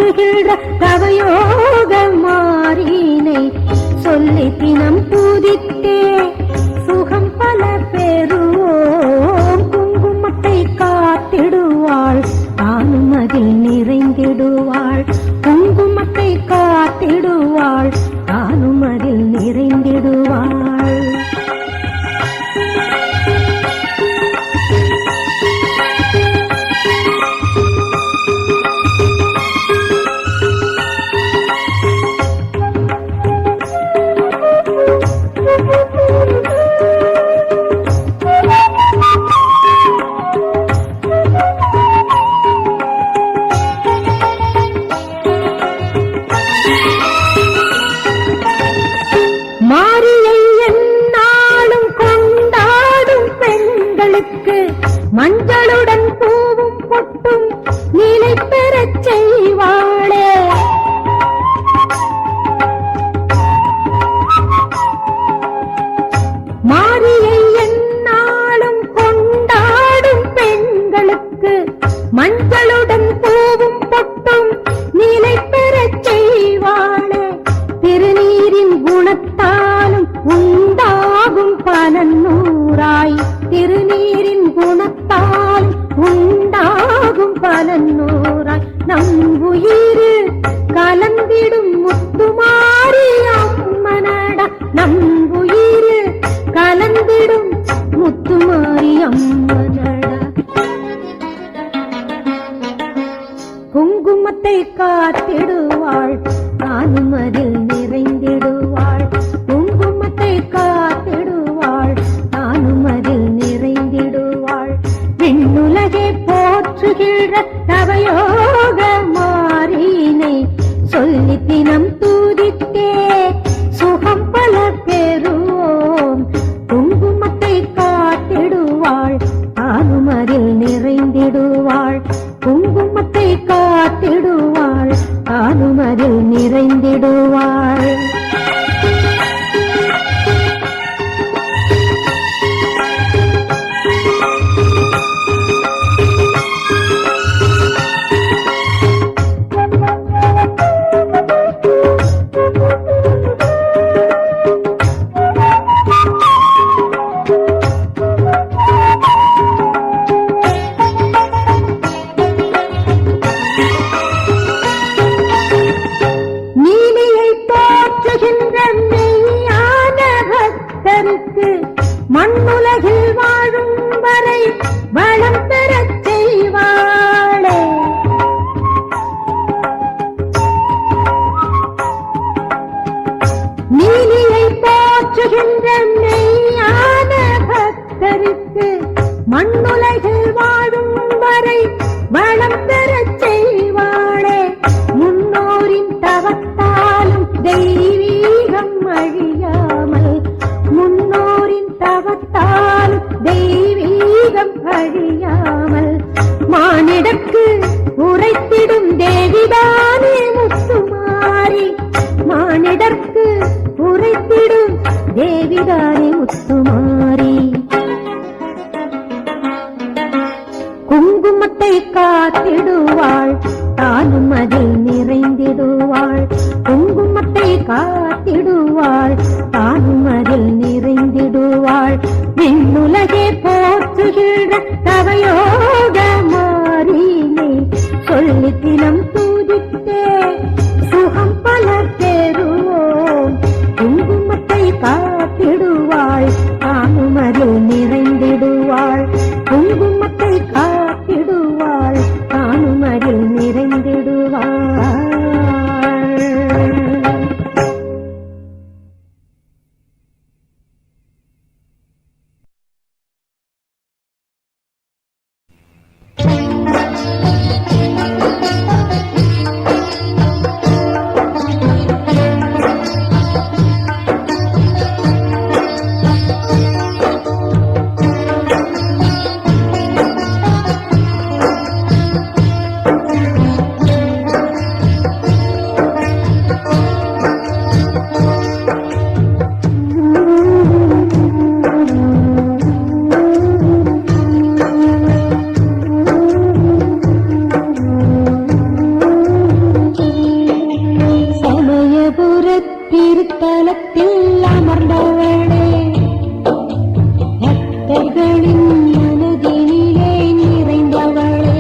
போற்றுகின்ற தவயோக மாறினை சொல்லி தினம் பூதித்தே சுகம் பல பெறுவோம். குங்குமத்தை காத்திடுவாள் தானும் அதில் நிறைந்திடுவாள். குங்குமத்தை காத்திடுவாள் தானும் அதில் நிறைந்திடுவாள். மாரியை எந்நாளும் கொண்டாடும் பெண்களுக்கு மஞ்சளுடன் பூவும் பொட்டும் நிலை பெறச் செய்வாளே. மாரியை எந்நாளும் கொண்டாடும் பெண்களுக்கு மஞ்சளுடன் பூவும் பொட்டும் நிலை பெறச் செய்வாளே. திருநீரின் குணத்தாலும் உண்டாகும் பலனூராய். திருநீரின் குணத்தால் உண்டாகும் பலனூராய். நம் உயிர் கலந்திடும் முத்துமாரி அம்மனடா. நம் உயிர் கலந்திடும் முத்துமாரி அம்மனடா. குங்குமத்தை காத்திடுவாள் தானும் அதில் நிறைந்திடுவாள். குங்குமத்தை காத்திடுவாள் தானும் அதில் நிறைந்திடுவாள். விண்ணுலகை போற்றுகின்ற தவயோக மாறினை சொல்லி தினம் தூதித்தே சுகம் பல பெறுவோம். குங்குமத்தை காத்திடுவாள் தானும் அதில் நிறைந்திடுவாள். குங்குமத்தை காத்திடுவாள் தானும் அதில் நிறைந்திடுவாள். மெய்யான பக்தருக்கு மண்ணுலகில் வாழும் வரை வளம் பெறச் செய்வாளே. நீலியை போற்றுகின்ற மெய்யான பக்தருக்கு மண்ணுலகில் வாழும் வரை வளம் பெறச் செய்வாளே. முன்னோரின் தவத்தாலும் தெய்வீகம் அழியாமல். முன்னோரின் தவத்தால் தெய்வீகம் அழியாமல். மானிடற்கு உரைத்திடும் தேவிதானே முத்துமாரி. மானிடற்கு உரைத்திடும் தேவிதானே முத்துமாரி. குங்குமத்தை காத்திடுவாள் தானும் அதில் நிறைந்திடுவாள். குங்குமத்தை காத்திடுவாள் தானும் அதில் நிறைந்திடுவாள். விண்ணுலகே போற்றுகின்ற தவயோக மாறினை சொல்லி தினம் தூதித்தே சுகம் பல பெறுவோம். குங்குமத்தை காத்திடுவாள் தானும் அதில் நிறைந்திடுவாள். குங்குமத்தை காத்திடுவாள் தானும் அதில் நிறைந்திடுவாள். பக்தர்களின் மனதினிலே நிறைந்தவளே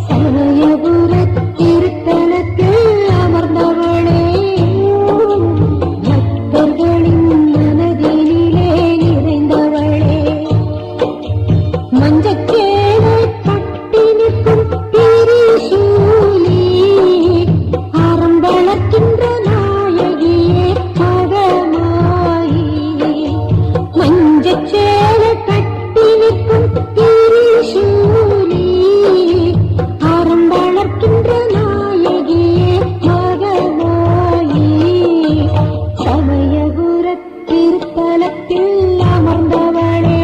சமயபுரத் திருத்தலத்தில் அமர்ந்தவளே பக்தர்களின் மனதினிலே நிறைந்தவளே மஞ்சச்சேலை கட்டி நிற்கும் திரிசூலி ஆரம்பளக்கின்ற நாயகியே மகமாயி மஞ்சச்சேலை கட்டி நிற்கும் திரிசூலி ஆரம்பளக்கின்ற நாயகியே மகமாயி சமயபுரத் திருத்தலத்தில் அமர்ந்தவளே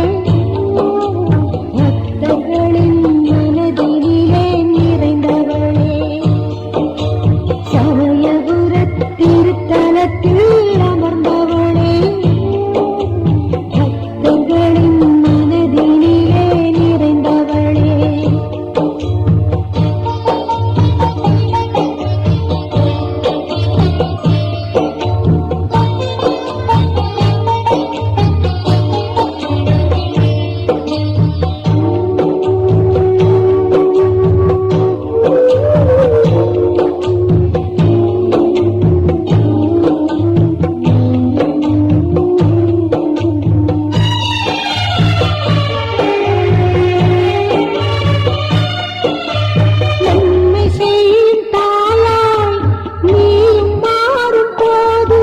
பக்தர்களின் மனதினிலே நிறைந்தவளே சமயபுரத் திருத்தலத்தில் அமர்ந்தவளே பக்தர்களின் மனதினிலே நிறைந்தவளே நன்மை செய்யும் தாயாய் நீயும் மாறும் போது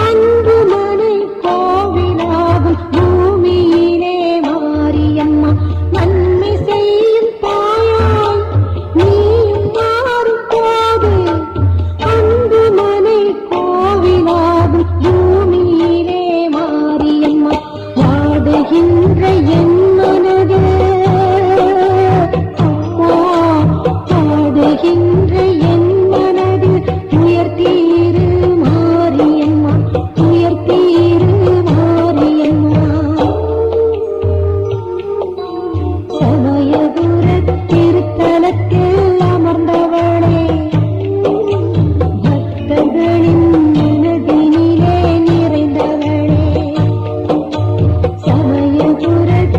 அன்பு மனை கோவிலாகும் பூமியிலே மாரியம்மா நன்மை செய்யும் தாயாய் நீயும் மாறும் போது அன்பு மனை கோவிலாகும் பூமியிலே மாரியம்மா வாடுகின்ற என் மனது பாடுகின்ற என் மனது உயர்த்தீரு மாரியம்மா உயர்த்தீரு மாரியம்மா சமயபுரத் திருத்தலத்தில் அமர்ந்தவளே பக்தர்களின் மனதினிலே நிறைந்தவளே சமயபுரத்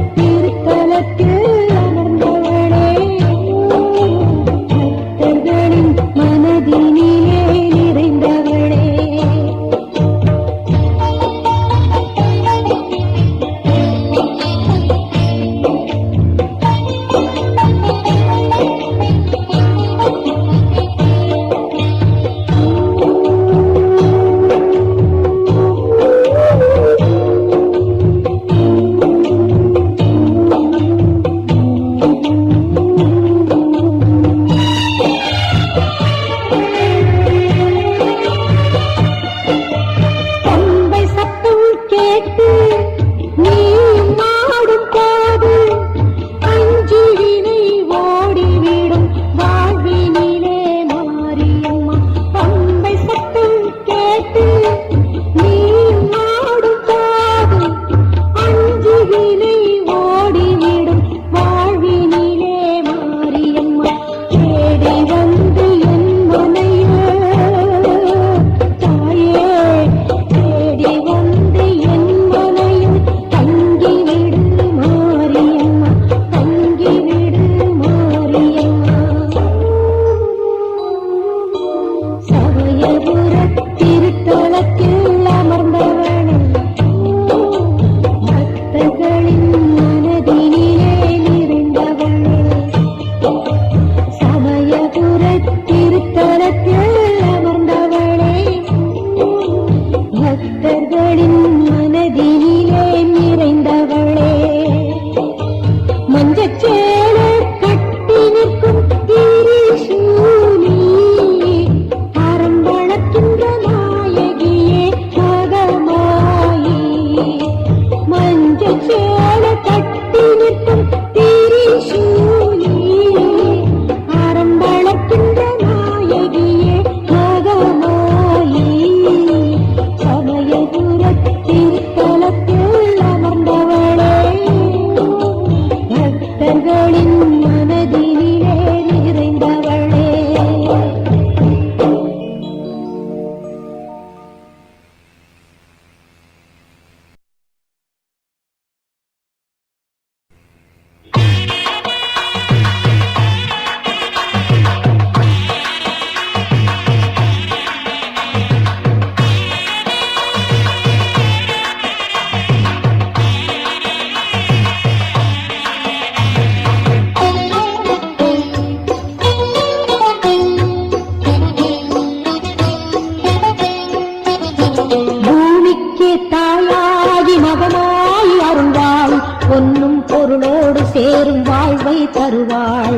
சேரும் வாழ்வை தருவாள்.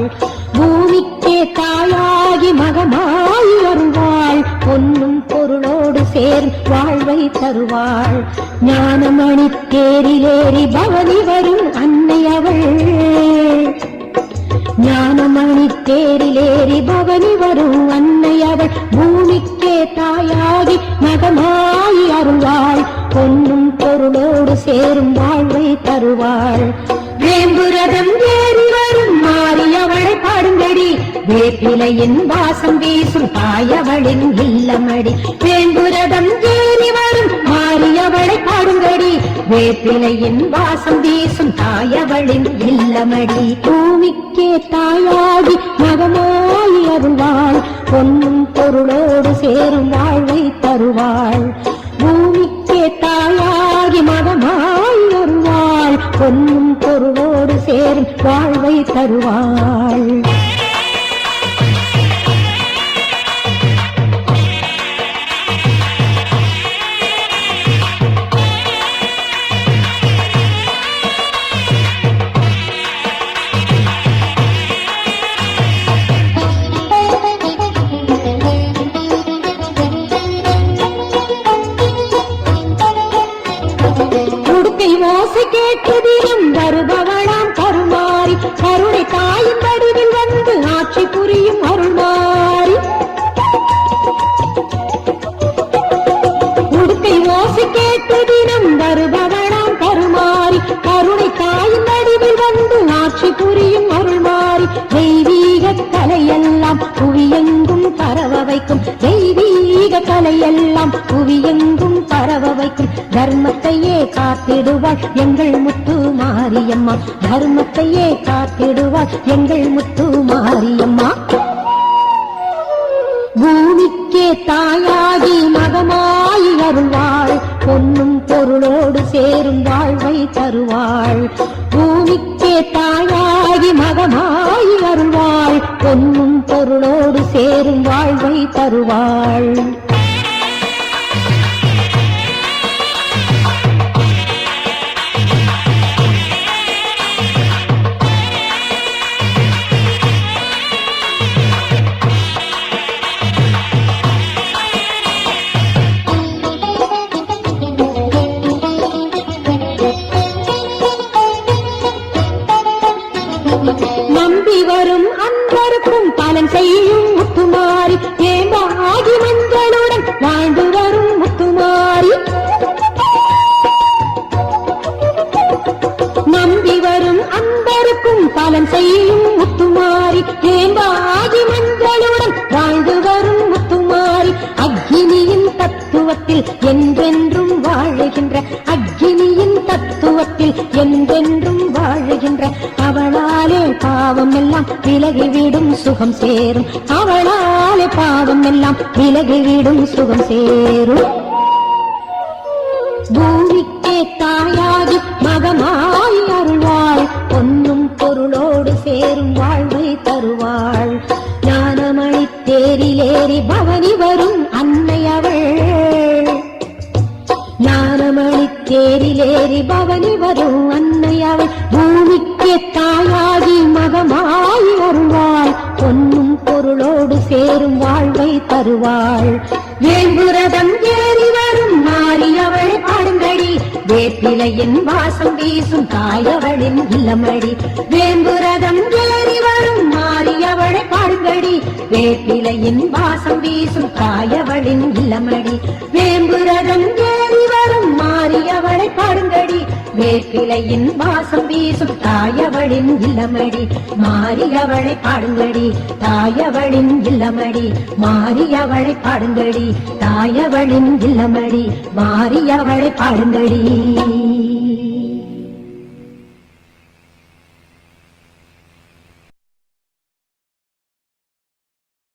பூமிக்கே தாயாகி மகமாய் வருவாள். பொன்னும் பொருளோடு சேரும் வாழ்வை தருவாள். ஞானமணி தேரிலேறி பவனி வரும் அன்னை அவள். ஞானமணி தேரிலேறி பவனி வரும் அன்னை அவள். பூமிக்கே தாயாகி மகமாய் அருள்வாள். பொன்னும் பொருளோடு சேரும் வாழ்வை தருவாள். வேம்புரதம் ஏறி வரும் மாரியவளை பாடுங்கடி. வேப்பிலையின் வாசம் வீசும் தாயவளின் இல்லமடி. வேம்புரதம் ஏறி வரும் மாரியவளை பாடுங்கடி. வேப்பிலையின் வாசம் வீசும் தாயவளின் இல்லமடி. பூமிக்கே தாயாகி மகமாய் அருள்வாள். பொன்னும் பொருளோடு சேரும் வாழ்வை தருவாள். பூமிக்கே தாயாகி மகமாய் அருள்வாள். பொன்னும் பொருளோடு சேரும் வாழ்வை தருவாள். ஓசை கேட்டு தினம் வருபவளாம் கருமாறி. கருணை தாயின் வடிவில் வந்து ஆட்சி புரியும் அருள்மாறி. உடுக்கை ஓசை கேட்டு தினம் வருபவளாம் கருமாறி. கருணை தாயின் வடிவில் வந்து ஆட்சி புரியும் அருள்மாறி. தெய்வீக கலையெல்லாம் புவியெங்கும் பரவ வைக்கும். தெய்வீக கலையெல்லாம் புவியெங்கும் பரவ வைக்கும். தர்மத்தையே காத்திடுவாள் எங்கள் முத்து மாரியம்மா. தர்மத்தையே காத்திடுவாள் எங்கள் முத்து மாரியம்மா. பூமிக்கே தாயாகி மகமாய் அருள்வாள். பொன்னும் பொருளோடு சேரும் வாழ்வை தருவாள். பூமிக்கே தாயாகி மகமாய் அருள்வாள். பொன்னும் பொருளோடு சேரும் வாழ்வை தருவாள். நம்பி வரும் அன்பருக்கும் பலன் செய்யும் முத்துமாரி. ஏமாகி மஞ்சளுடன் வாழ்ந்து வரும் முத்துமாரி. நம்பி வரும் அன்பருக்கும் பலன் செய்யும் முத்துமாரி. ஏமாகி மஞ்சளுடன் வாழ்ந்து வரும் முத்துமாரி. அக்னியின் தத்துவத்தில் என்றென்றும் வாழுகின்ற. அக்னியின் தத்துவத்தில் என்றென்றும் வாழுகின்ற. அவளாலே பாவம் எல்லாம் விலகிவிடும் சுகம் சேரும். அவளாலே பாவம் எல்லாம் விலகிவிடும் சுகம் சேரும். பூமிக்கே தாயாகி மகமாய் அருள்வாள். பொன்னும் பொருளோடு சேரும் வாழ்வை தருவாள். ஞானமணி தேரிலேறி பவனி வரும் அன்னை அவள். ஞானமணி தேரிலேறி பவனி வரும் அன்னை அவள். பூமிக்கே தாயாகி மகமாய் அருள்வாள். பொன்னும் பொருளோடு சேரும் வாழ்வை தருவாள். வேம்புரதம் ஏறி வரும் மாரியவளை பாடுங்கடி. வேப்பிலையின் வாசம் வீசும் தாயவளின் இல்லமடி. வேம்புரதம் ஏறி வரும் மாரியவளை பாடுங்கடி. வேப்பிலையின் வாசம் வீசும் தாயவளின் இல்லமடி. வேம்புரதம் ஏறி வரும் மாரியவளை பாடுங்கடி. வேப்பிலையின் வாசம் வீசும் தாயவளின் இல்லமடி. மாரியவளை பாடுங்கடி. தாயவளின் இல்லமடி. மாரியவளை பாடுங்கடி. தாயவளின் இல்லமடி. மாரியவளை பாடுங்கடி.